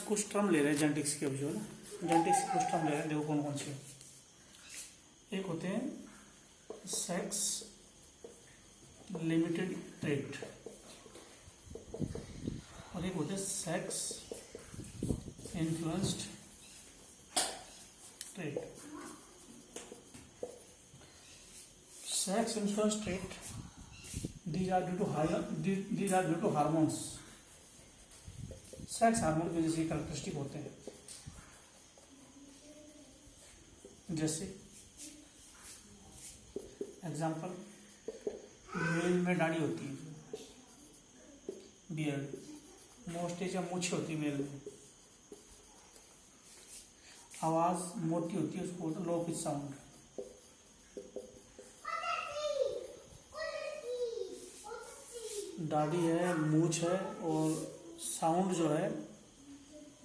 कुछ टर्म ले रहे हैं जेनेटिक्स के, अभी जो है ना जेनेटिक्स के कुछ टर्म ले रहे हैं, देखो कौन कौन से। एक होते हैं सेक्स लिमिटेड ट्रेट और एक होते हैं sex influenced trait. Sex influenced trait, these are due to hormones। Sex hormone की वजह से कैरेक्टरिस्टिक होते हैं। जैसे एग्जांपल, मेल में दाढ़ी होती है, बियर्ड, मोस्टेज या मूछें होती है मेल में, आवाज मोटी होती है, उसको बोलते हैं लो पिच साउंड। दाढ़ी है, मूछ है और साउंड जो है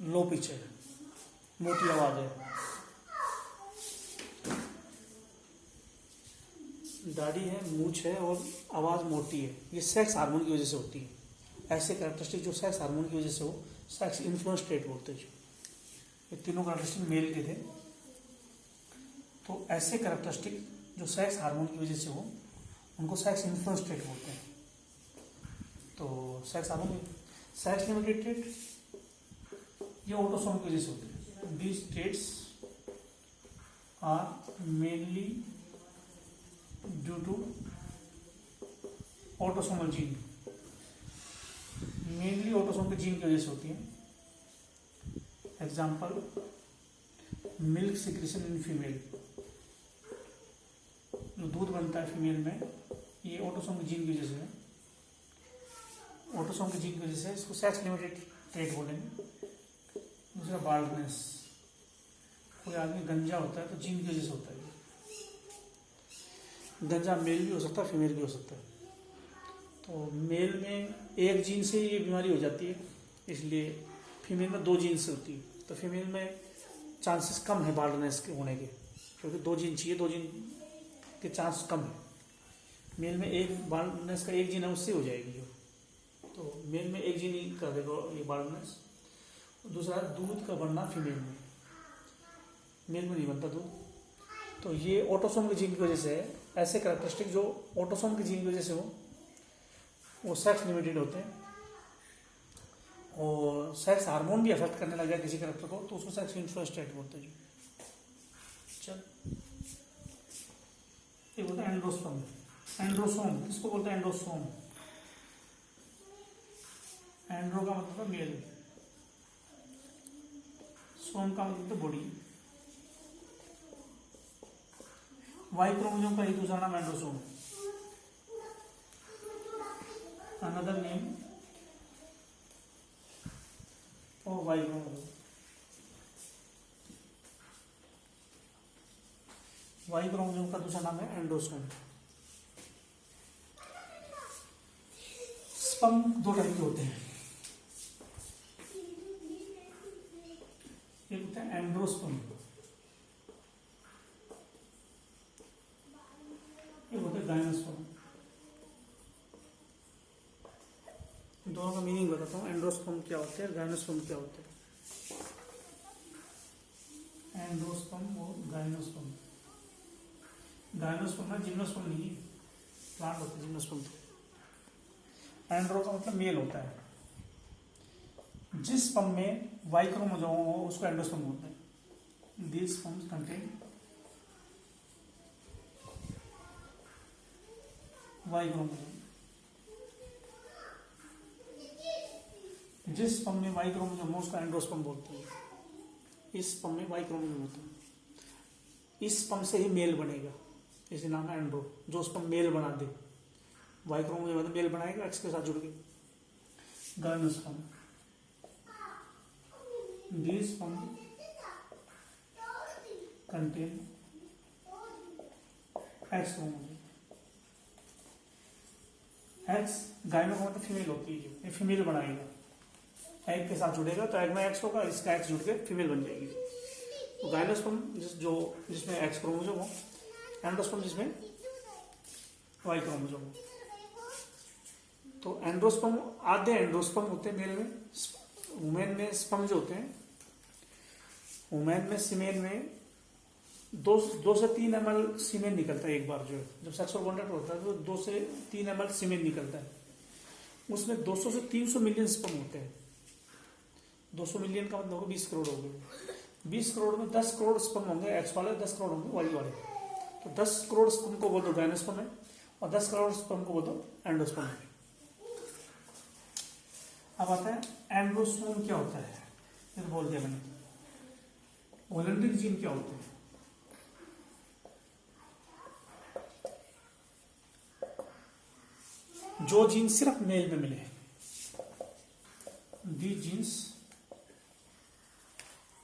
लो पिच है, मोटी आवाज है। दाढ़ी है, मूछ है और आवाज मोटी है, ये सेक्स हार्मोन की वजह से होती है। ऐसे कैरेक्टरिस्टिक जो सेक्स हार्मोन की वजह से हो, सेक्स इन्फ्लुएंस ट्रेट बोलते हैं। ये तीनों कैरेक्टरिस्टिक मेल के थे। तो ऐसे कैरेक्टरिस्टिक जो सेक्स हार्मोन की वजह से हो, उनको सेक्स इन्फ्लुएंस ट्रेट बोलते हैं। तो sex hormone, sex limited trait ये ऑटोसोम की वजह से होती है। These traits are mainly due to autosomal gene, mainly autosome के जीन की वजह से होती है। Example, milk secretion in female, जो दूध बनता है फीमेल में, ये ऑटोसोम के जीन की वजह से है। ऑटोसोम के जीन की वजह से इसको सेक्स लिमिटेड ट्रेट बोलेंगे। दूसरा बाल्डनेस, कोई आदमी गंजा होता है तो जीन की वजह से होता है। गंजा मेल भी हो सकता है, फीमेल भी हो सकता है। तो मेल में एक जीन से ये बीमारी हो जाती है, इसलिए फीमेल में 2 जीन से होती है। तो फीमेल में चांसेस कम है बाल्डनेस के होने के, क्योंकि 2 जीन चाहिए, 2 जीन के चांस कम है। मेल में एक बाल्डनेस का एक जीन है, उससे हो जाएगी जो। तो मेल में एक जीन ही कर देगा ये बाल्डनेस। दूसरा, दूध का बनना फीमेल में, मेल में नहीं बनता दूध। तो ये ऑटोसोम के जीन की वजह से है। ऐसे कैरेक्टरिस्टिक जो ऑटोसोम के जीन की वजह से हो, वो सेक्स लिमिटेड होते हैं। और सेक्स हार्मोन भी अफेक्ट करने लग जाए किसी कैरेक्टर को, तो उसको सेक्स इन्फ्लुएंस ट्रेट बोलते हैं। चल, ये बोलते हैं एंड्रोस्पर्म। एंड्रोसोम किसको बोलते हैं? एंड्रोसोम। एंड्रो का मतलब है मेल, सोम का मतलब है बॉडी। वाई क्रोमोसोम का एक दूसरा नाम androsome. Another name for Y chromosome. Y chromosome का दूसरा नाम है एंड्रोसोम। स्पर्म 2 टाइप के होते हैं। एक होता है एंड्रोस्पर्म, एक होता है गायनोस्पर्म। दोनों का मीनिंग बताता हूँ, एंड्रोस्पर्म क्या होते हैं, गायनोस्पर्म क्या होते हैं। एंड्रोस्पर्म और गायनोस्पर्म। गायनोस्पर्म है, जिम्नोस्पर्म नहीं, प्लांट होते हैं जिम्नोस्पर्म। एंड्रो का मतलब मेल होता है। जिस स्पर्म में वाई क्रोमोसोम हो उसको एंडोस्पर्म बोलते हैं। These sperms contain Y chromosome. जिस स्पर्म में वाई क्रोमोसोम हो उसको एंडोस्पर्म बोलते हैं। इस स्पर्म में वाई क्रोमोसोम होता है, इस स्पर्म से ही मेल बनेगा, इसे नाम है एंड्रो। जो स्पर्म मेल बना दे, वाई क्रोमोसोम मतलब मेल बनाएगा एक्स के साथ जुड़ के। गायनोस्पर्म, These sperm contain X chromosome. X गायनो का मतलब फीमेल होती है, जो ये फीमेल बनाएगा, एग के साथ जुड़ेगा तो एग में एक्स होगा, इसका एक्स जुड़ के फीमेल बन जाएगी। तो गायनोस्पर्म जिसमें एक्स क्रोमोसोम हो, एंडोस्पर्म जिसमें वाई क्रोमोसोम हो। तो एंड्रोस्पर्म, आधे एंड्रोस्पर्म होते हैं मेल में वुमेन में स्पर्म जो होते हैं, वुमेन में सीमेन में 2 से 3 ml सीमेन निकलता है एक बार। जो है जब सेक्सुअल कॉन्टैक्ट होता है तो 2 से 3 ml सीमेन निकलता है। उसमें 200 से 300 मिलियन स्पर्म होते हैं। 200 मिलियन का मतलब होगा 20 करोड़ हो गए। 20 करोड़ में 10 करोड़ स्पर्म होंगे एक्स वाले, 10 करोड़ होंगे वाई वाले। तो 10 करोड़ स्पर्म को बोल दो गायनोस्पर्म है और 10 करोड़ स्पर्म को बोल दो एंडोस्पर्म है। अब आता है एंडोस्पर्म क्या होता है, फिर बोल दिया मैंने। ओलेंड्रिक जीन क्या होते हैं? जो जीन सिर्फ मेल में मिले, the genes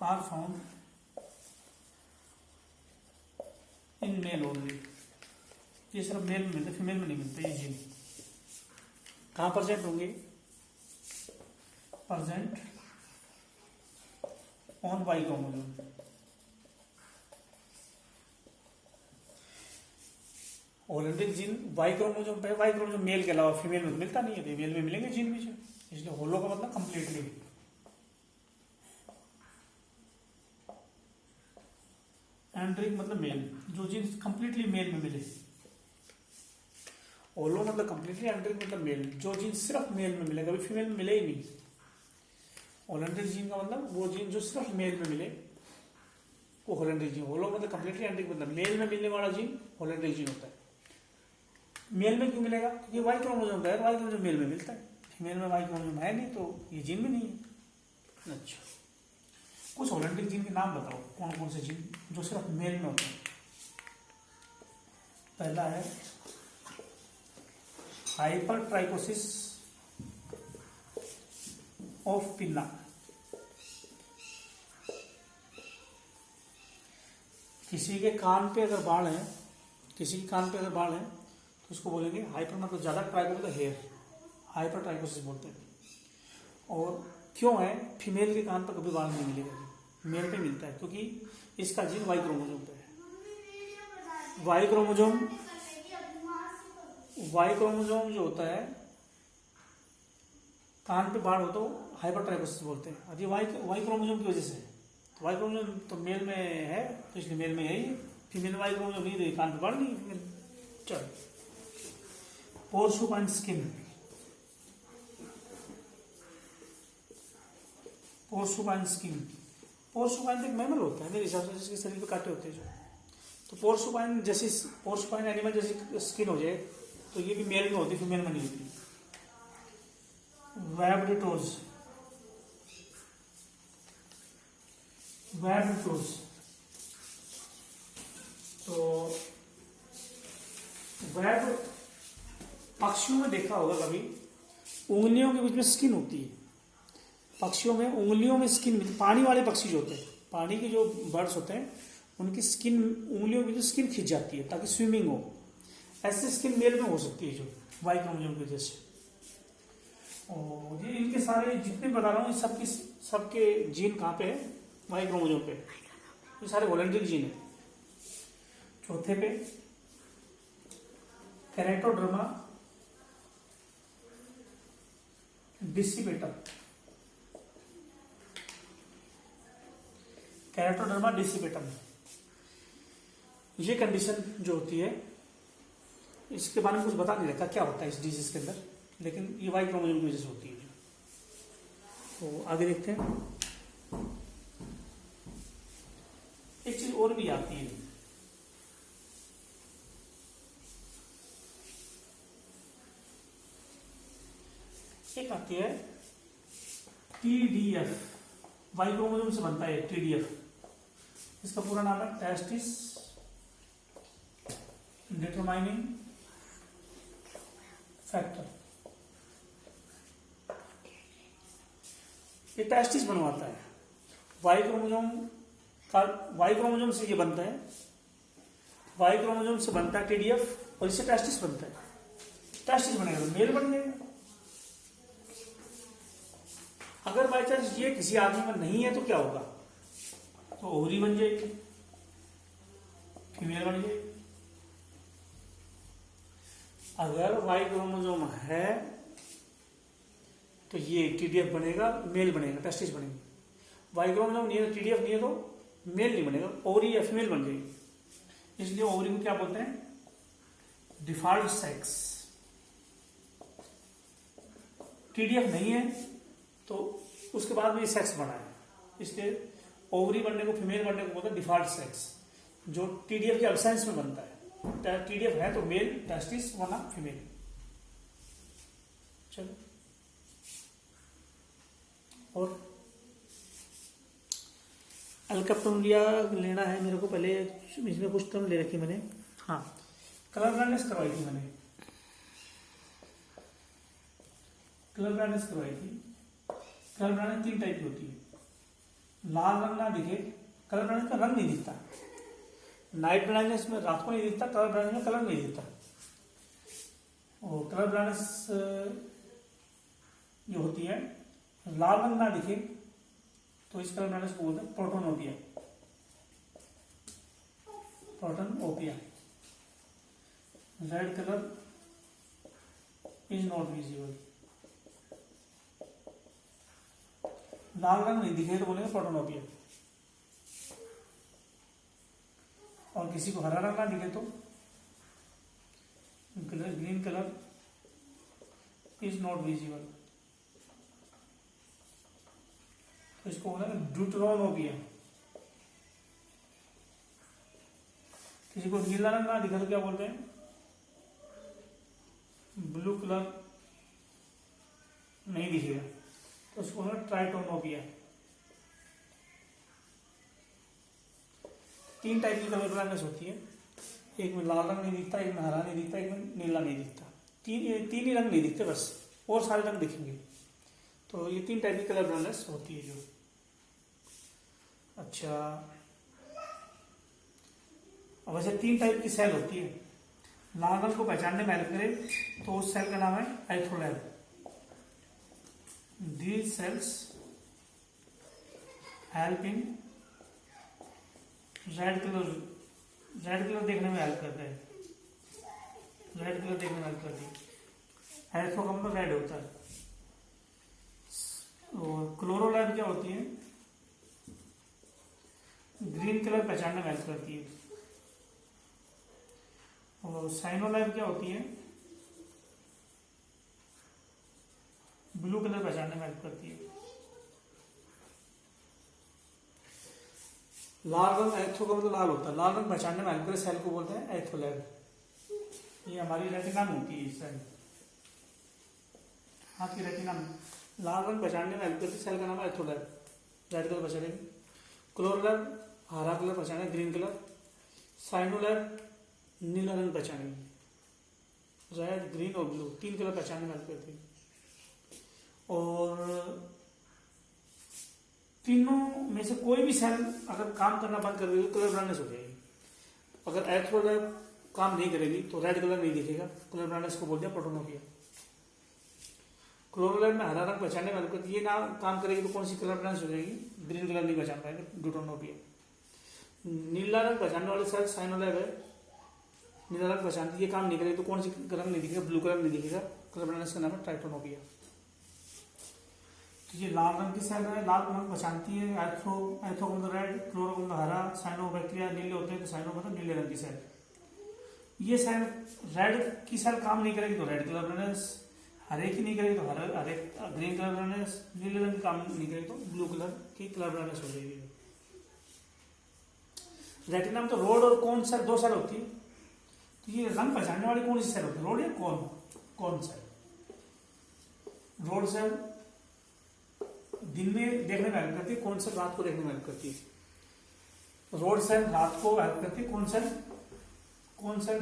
are found in male only. ये सिर्फ मेल में मिलते, फीमेल में नहीं मिलते। ये जीन कहाँ प्रेजेंट होंगे? Present on Y chromosome. Holandric gene Y chromosome पे, वाई क्रोमोसोम मेल के अलावा फीमेल में मिलता नहीं है। मेल में मिलेंगे जीन भी, इसलिए होलो का मतलब कंप्लीटली। एंड्रिक मतलब मेल, जो जीन कंप्लीटली मेल में मिले। होलो मतलब कंप्लीटली, एंड्रिक मतलब मेल, जो जीन सिर्फ मेल में मिले, कभी फीमेल में मिले ही नहीं। होलेंड्रिक जीन का मतलब वो जीन जो सिर्फ मेल में मिले वो होलेंड्रिक जीन। होलो मतलब कंप्लीटली, एंड्रिक मतलब मेल में मिलने वाला जीन होलेंड्रिक जीन होता है। मेल में क्यों मिलेगा? क्योंकि वाई क्रोमोसोम का है, वाई क्रोमोसोम मेल में मिलता है। फीमेल में वाई क्रोमोसोम है नहीं, तो ये जीन भी नहीं है। अच्छा, कुछ होलेंड्रिक जीन के नाम बताओ, कौन कौन से जीन जो सिर्फ मेल में होते हैं। पहला है हाइपर ट्राइकोसिस ऑफ पिन्ना। किसी के कान पे अगर बाल है, किसी के कान पे अगर बाल है तो उसको बोलेंगे हाइपर, मतलब ज्यादा, ट्राइको मतलब हेयर, हाइपर ट्राइकोसिस बोलते हैं। और क्यों है? फीमेल के कान पर कभी बाल नहीं मिलेगा, मेल पे मिलता है, क्योंकि इसका जीन वाई क्रोमोसोम पे है। वाई क्रोमोसोम जो होता है, कान पे बाल हो तो हाइपर ट्राइकोसिस बोलते हैं। अब ये वाई क्रोमोसोम की वजह से, तो वाई क्रोमोसोम तो मेल में है तो इसलिए मेल में है ही। फीमेल वाई क्रोमोसोम नहीं, तो कान पे बाल नहीं। चल, पोर्सुपाइन स्किन। पोर्सुपाइन स्किन, पोर्सुपाइन एक मैमल होता है मेरे हिसाब से, जिसके शरीर पे कांटे होते हैं जो। तो पोर्सुपाइन जैसी, पोर्सुपाइन एनिमल जैसी स्किन हो जाए तो ये भी मेल में होती, फीमेल में नहीं होती। वेब्ड टोज, वेब्ड टोज, तो वेब पक्षियों में देखा होगा कभी, उंगलियों के बीच में स्किन होती है। पक्षियों में उंगलियों में स्किन, पानी वाले पक्षी जो होते हैं, पानी के जो बर्ड्स होते हैं, उनकी स्किन, उंगलियों की जो स्किन खिंच जाती है ताकि स्विमिंग हो। ऐसी स्किन मेल में हो सकती है जो वाई क्रोमोसोम की वजह से। और ये इनके सारे जितने बता रहा हूँ, सबके जीन कहाँ पे है? वाई क्रोमोसोम पे। ये सारे वोलेंट्रिक जीन है। चौथे पे कैरेटोडर्मा डिसिपेटम, कैरेटोडर्मा डिसिपेटम। ये कंडीशन जो होती है, इसके बारे में कुछ बता नहीं रखा क्या होता है इस डिजीज के अंदर, लेकिन ये वाई क्रोमोसोम की वजह से होती है। तो आगे देखते हैं। एक चीज और भी आती है, एक आती है TDF, वाई क्रोमोसोम से बनता है TDF। इसका पूरा नाम है टेस्टिस डिटरमाइनिंग फैक्टर। ये टेस्टिस बनवाता है वाई क्रोमोसोम का, वाई क्रोमोसोम से ये बनता है, वाई क्रोमोसोम से बनता है TDF और इससे टेस्टिस बनता है। टेस्टिस बनेगा तो मेल बन जाएगा। अगर बाई चांस ये किसी आदमी में नहीं है तो क्या होगा? तो ओवरी बन जाएगी, फीमेल बन जाएगी। अगर वाई क्रोमोसोम है तो ये टीडीएफ बनेगा, मेल बनेगा, टेस्टिस बनेगी। वाई क्रोमोसोम नहीं है, टीडीएफ नहीं है तो मेल नहीं बनेगा, ओवरी या फीमेल बन जाएगी। इसलिए ओवरी को क्या बोलते हैं? Default sex. टीडीएफ नहीं है तो उसके बाद में सेक्स बना है, इसलिए ओवरी बनने को, फीमेल बनने को बोलते हैं डिफॉल्ट सेक्स, जो टीडीएफ के अब्सेंस में बनता है। टीडीएफ है तो मेल, टेस्टिस वरना फीमेल। चलो, और अल्काप्टोलिया लेना है मेरे को। पहले इसमें कुछ टर्म ले रखी मैंने। हाँ, कलर ब्लाइंडनेस करवाई थी मैंने, कलर ब्लाइंडनेस करवाई थी। कलर ब्लाइंडनेस 3 टाइप की होती है। लाल रंग ना दिखे, कलर ब्लाइंडनेस का रंग नहीं दिखता। नाइट ब्लाइंडनेस में रात को नहीं दिखता, कलर ब्लाइंडनेस में कलर नहीं दिखता। और कलर ब्लाइंडनेस जो होती है, लाल रंग ना दिखे तो इस कलर ब्लाइंडनेस को बोलते हैं protanopia. Protanopia. Red colour is not visible, लाल रंग नहीं दिखे तो बोलेंगे प्रोटोनोपिया। और किसी को हरा रंग ना दिखे तो green colour is not visible, तो इसको बोलेंगे ड्यूटरोनोपिया। किसी को नीला रंग ना दिखे तो क्या बोलते हैं? ब्लू कलर नहीं दिखेगा तो उसको बोलेंगे ट्राइटोनोपिया। 3 टाइप की कलर ब्लाइंडनेस होती है। एक में लाल रंग नहीं दिखता, एक में हरा नहीं दिखता, एक में नीला नहीं दिखता। तीन ही रंग नहीं दिखते बस, और सारे रंग दिखेंगे। तो ये 3 टाइप की कलर ब्लाइंडनेस होती है जो। अच्छा, अब वैसे 3 टाइप की सेल होती है। लाल रंग को पहचानने में हेल्प करे तो उस सेल का नाम है एथ्रोलैब। These cells help in red colour देखने में हेल्प करते हैं। रेड कलर देखने में हेल्प करती है। एथ्रो का मतलब रेड होता है। और क्लोरोलैब क्या होती है? ग्रीन कलर पहचानने में हेल्प करती है। और साइनोलैब क्या होती है? ब्लू कलर पहचानने में हेल्प करती है। लाल रंग एथ्रो का मतलब लाल होता है, लाल रंग पहचानने में हेल्प करे सेल को बोलते हैं एथ्रोलैब। ये हमारी रेटिना में होती है सेल, हाथ की रेटिना में लाल रंग पहचानने में हेल्प करती है सेल का नाम है एथ्रोलैब। Red colour पहचानेगी। क्लोरोलैब हरा कलर पहचाने, ग्रीन कलर। साइनोलैब नीला रंग पहचानेगी। रेड, ग्रीन और ब्लू 3 कलर पहचानने में हेल्प करती है। और तीनों में से कोई भी सेल अगर काम करना बंद कर देगी तो कलर ब्लाइंडनेस हो जाएगी। अगर एथ्रोलैब काम नहीं करेगी तो रेड कलर नहीं दिखेगा, कलर ब्लाइंडनेस को बोल दिया प्रोटोनोपिया। क्लोरोलैब में हरा रंग पहचानने में हेल्प करती है, ये ना काम करेगी तो कौन सी कलर ब्लाइंडनेस हो जाएगी? ग्रीन कलर नहीं पहचान पाएगा, ड्यूटोनोपिया। नीला रंग पहचानने वाले सेल साइनोलैब है, नीला रंग पहचानती है, ये काम नहीं करेगी तो कौन सी रंग नहीं दिखेगा? ब्लू कलर नहीं दिखेगा, कलर ब्लाइंडनेस का नाम है ट्राइटोनोपिया। तो ये लाल रंग की सेल है, लाल रंग पहचानती है। एथ्रो का मतलब रेड, क्लोरो का मतलब हरा, साइनो बैक्टीरिया नीले होते हैं तो साइनो मतलब नीले रंग की सेल। ये सेल रेड की सेल काम नहीं करेगी तो रेड कलर ब्लाइंडनेस, हरे की नहीं करेगी तो हरे ग्रीन कलर ब्लाइंडनेस, नीले रंग की काम नहीं करेगी तो ब्लू कलर की कलर ब्लाइंडनेस हो जाएगी। रेटिना में तो रोड और कोन सेल 2 सेल होती है। तो ये रंग पहचानने वाली कौन सी सेल होती है? रोड या कौन सेल? रोड सेल दिन में देखने में हेल्प करती है, कौन सेल रात को देखने में हेल्प करती है? रोड सेल रात को हेल्प करती है, कौन सेल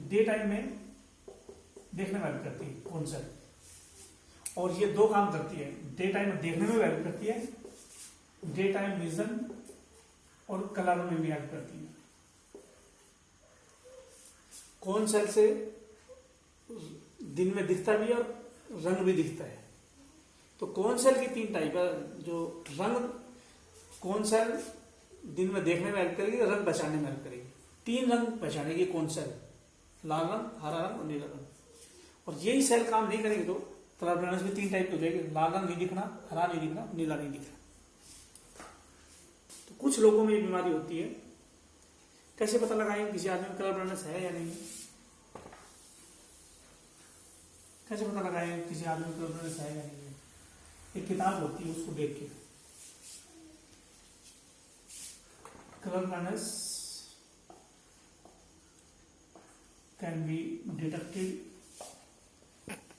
डे टाइम में देखने में हेल्प करती है, कौन सेल? और ये 2 काम करती है, डे टाइम में देखने में हेल्प करती है, डे टाइम विजन और कलर में भी हेल्प करती है। कौन सेल से दिन में दिखता भी है और रंग भी दिखता है। तो कौन सेल की 3 टाइप है। जो रंग, कौन सेल दिन में देखने में हेल्प करेगी, रंग पहचानने में हेल्प करेगी। 3 रंग पहचानेगी कौन सेल? लाल रंग, हरा रंग और नीला रंग। और यही सेल काम नहीं करेगी तो कलर ब्लाइंडनेस भी 3 टाइप की हो जाएगी, लाल रंग नहीं दिखना, हरा नहीं दिखना, नीला नहीं दिखना। तो कुछ लोगों में ये बीमारी होती है। कैसे पता लगाएं किसी आदमी में कलर ब्लाइंडनेस है या नहीं? कैसे पता लगाएं किसी आदमी में कलर ब्लाइंडनेस है या नहीं? एक किताब होती है, उसको देख के। Colour blindness can be detected,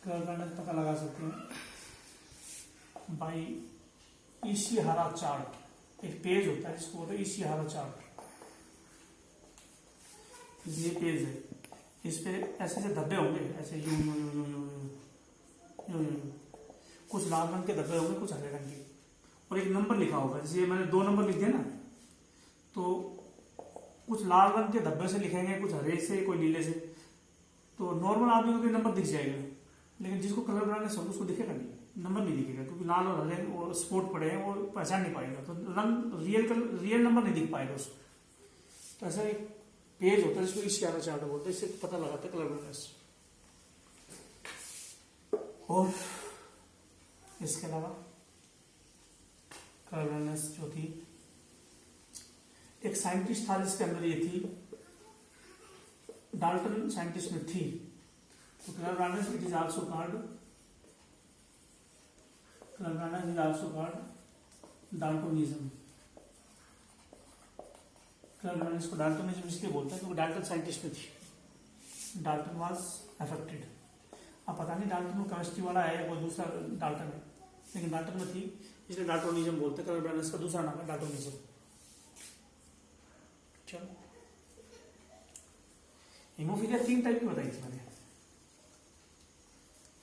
colour blindness पता लगा सकते हैं बाई इशिहारा चार्ट। एक पेज होता है जिसको बोलते हैं इशिहारा चार्ट। ये पेज है, इस पे ऐसे ऐसे धब्बे होंगे, ऐसे you you you you you you, कुछ लाल रंग के धब्बे होंगे, कुछ हरे रंग के, और एक नंबर लिखा होगा। जैसे मैंने 2 नंबर लिख दिए ना, तो कुछ लाल रंग के धब्बे से लिखेंगे, कुछ हरे से, कोई नीले से। तो नॉर्मल आदमी को नंबर दिख जाएगा, लेकिन जिसको कलर ब्लाइंडनेस होगा उसको दिखेगा नहीं, नंबर नहीं दिखेगा, क्योंकि लाल और हरे और स्पॉट पड़े हैं, वो पहचान नहीं पाएगा। तो रंग रियल नंबर नहीं दिख पाएगा उसको। तो ऐसा एक पेज होता है जिसको इशिहारा चार्ट बोलते हैं, इससे पता लगाता है कलर ब्लाइंडनेस। और इसके अलावा कलर ब्लाइंडनेस जो थी, एक साइंटिस्ट था जिसके अंदर ये थी, डाल्टन साइंटिस्ट में थी। तो colour blindness it is also called, colour blindness is also called daltonism. Colour blindness को डाल्टोनिज्म इसलिए बोलते हैं क्योंकि डाल्टन साइंटिस्ट में थी, डाल्टन वाज अफेक्टेड। अब पता नहीं डाल्टन में केमिस्ट्री वाला है या कोई दूसरा डाल्टन है, लेकिन डाल्टन में थी, इसलिए डाल्टोनिज्म बोलते हैं। कलर ब्लाइंडनेस का दूसरा नाम है डाल्टोनिज्म। चलो, हीमोफीलिया 3 टाइप की बताई थी मैंने,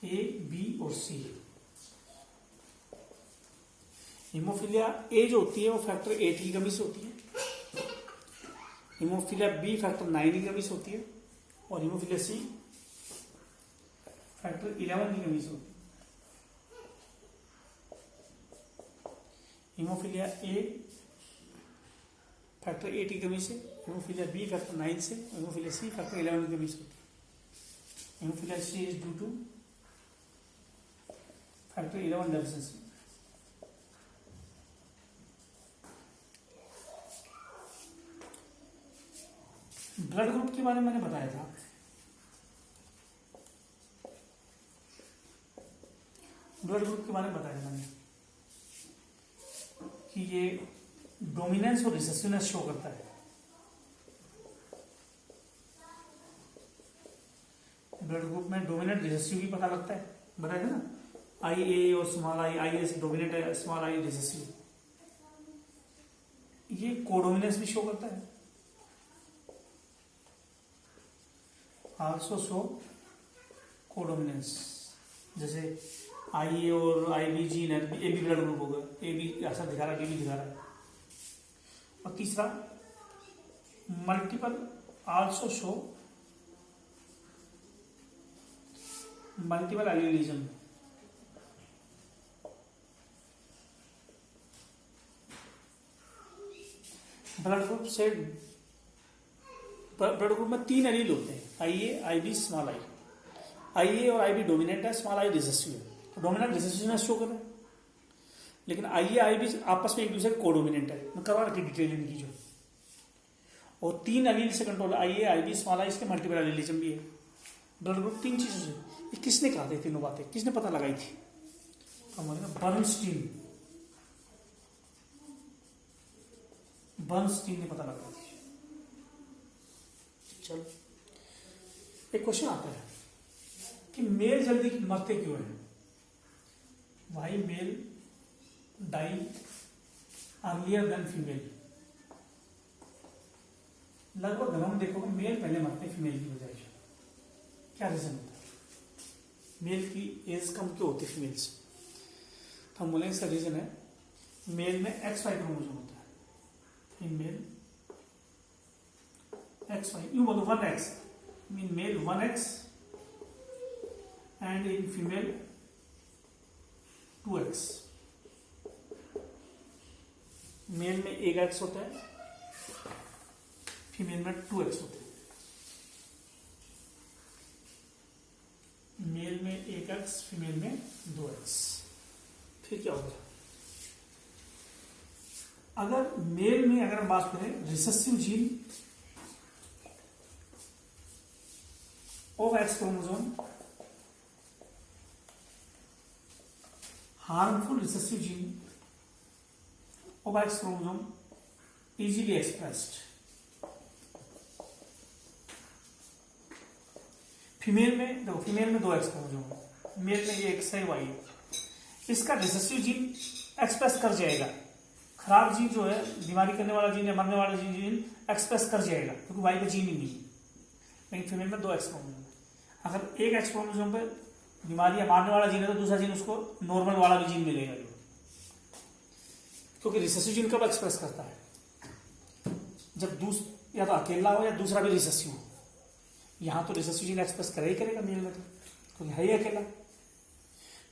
ए, बी और सी। हीमोफीलिया ए जो होती है वो फैक्टर 8 की कमी से होती है, हीमोफीलिया बी फैक्टर 9 की कमी से होती है, और हीमोफीलिया सी फैक्टर 11 की कमी से होती है। हीमोफीलिया ए फैक्टर 8 की कमी से, हीमोफीलिया बी फैक्टर 9 से, हीमोफीलिया सी फैक्टर 11 की कमी से होती है। Haemophilia C is due to factor 11 deficiency. Blood group के बारे में मैंने बताया था। ब्लड ग्रुप के बारे में बताया था मैंने कि ये डोमिनेंस और रिसेसिवनेस शो करता है। ब्लड ग्रुप में डोमिनेंट रिसेसिव भी पता लगता है, बताया था ना, आई ए और small I, I A dominant है, स्मॉल आई रिसेसिव। ये कोडोमिनेंस भी शो करता है, आल्सो शो कोडोमिनेंस। जैसे आई ए और आई बी जीन है, ए बी ब्लड ग्रुप होगा, ए बी ऐसा दिखा रहा है, बी भी दिखा रहा है। और तीसरा multiple also show multiple allelism. Blood group से, ब्लड ग्रुप में 3 एलील होते हैं, आई ए, आई बी, स्मॉल आई। आई ए और आई बी डोमिनेंट है, स्मॉल आई रिसेसिव है। तो डोमिनेंट रिसेसिवनेस शो कर रहा है, लेकिन आई ए आई बी आपस में एक दूसरे को डोमिनेंट है। मैं करवा रखी डिटेल इनकी जो, और 3 एलील से control, I A, I B, small I, इसके मल्टीपल एलिलिज्म भी है। ब्लड ग्रुप 3 चीजों से। ये किसने कहा था तीनों बातें, किसने पता लगाई थी? बर्नस्टीन, बर्नस्टीन ने पता लगाई थी। चलो, एक क्वेश्चन आता है कि मेल जल्दी मरते क्यों हैं? Why male die earlier than female? लगभग घरों में देखोगे मेल पहले मरते फीमेल की बजाय। क्या रीजन होता है? मेल की एज कम क्यों होती है फीमेल से? तो हम बोलेंगे इसका रीजन है, मेल में XY क्रोमोसोम होता है। इन मेल XY, यूं बोलो 1X, in male 1X and in female 2X। Male में 1X होता है, फीमेल में 2X होता है। मेल में 1x, फीमेल में 2x। फिर क्या होगा? अगर मेल में अगर हम बात करें recessive gene of x chromosome, harmful recessive gene of X chromosome easily expressed। Female में देखो, फीमेल में 2x क्रोमोसोम है, मेल में ये X है, Y है। इसका रिसेसिव जीन एक्सप्रेस कर जाएगा, खराब जीन जो है, बीमारी करने वाला जीन या मरने वाला जीन एक्सप्रेस कर जाएगा, क्योंकि Y पे जीन ही नहीं है। लेकिन फीमेल में 2x क्रोमोसोम है। अगर एक X क्रोमोसोम पे बीमारी या मारने वाला जीन है तो दूसरा जीन उसको नॉर्मल वाला भी जीन मिलेगा, क्योंकि रिसेसिव जीन कब एक्सप्रेस करता है? जब या तो अकेला हो या दूसरा भी रिसेसिव हो। यहाँ तो रिसेसिव जीन एक्सप्रेस करे ही करेगा मेल में, तो क्योंकि है ही अकेला।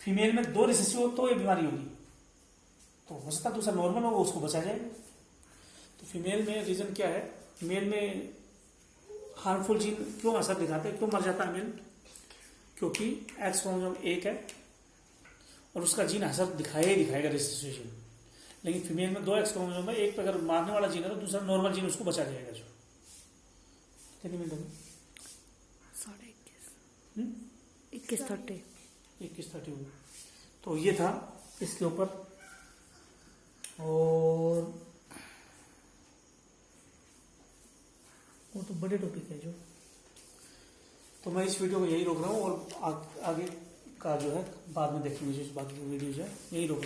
फीमेल में 2 रिसेसिव हो तो ये बीमारी होगी, तो हो सकता है दूसरा नॉर्मल होगा, उसको बचा जाएगा। तो फीमेल में रीजन क्या है? मेल में हार्मफुल जीन क्यों असर दिखाते हैं, क्यों मर जाता है मेल? क्योंकि एक्स क्रोमोसोम 1 है और उसका जीन असर दिखाएगा रिसेसिव जीन। लेकिन फीमेल में 2x क्रोमोसोम है, एक पे अगर मारने वाला जीन है तो दूसरा नॉर्मल जीन उसको बचा जाएगा। जो कितनी मिनट होगी? 21:30 होगी। तो ये था इसके ऊपर, और वो तो बड़े टॉपिक है जो, तो मैं इस वीडियो को यही रोक रहा हूँ, और आगे का जो है बाद में देखेंगे, जो बाकी वीडियो जो है यही रोक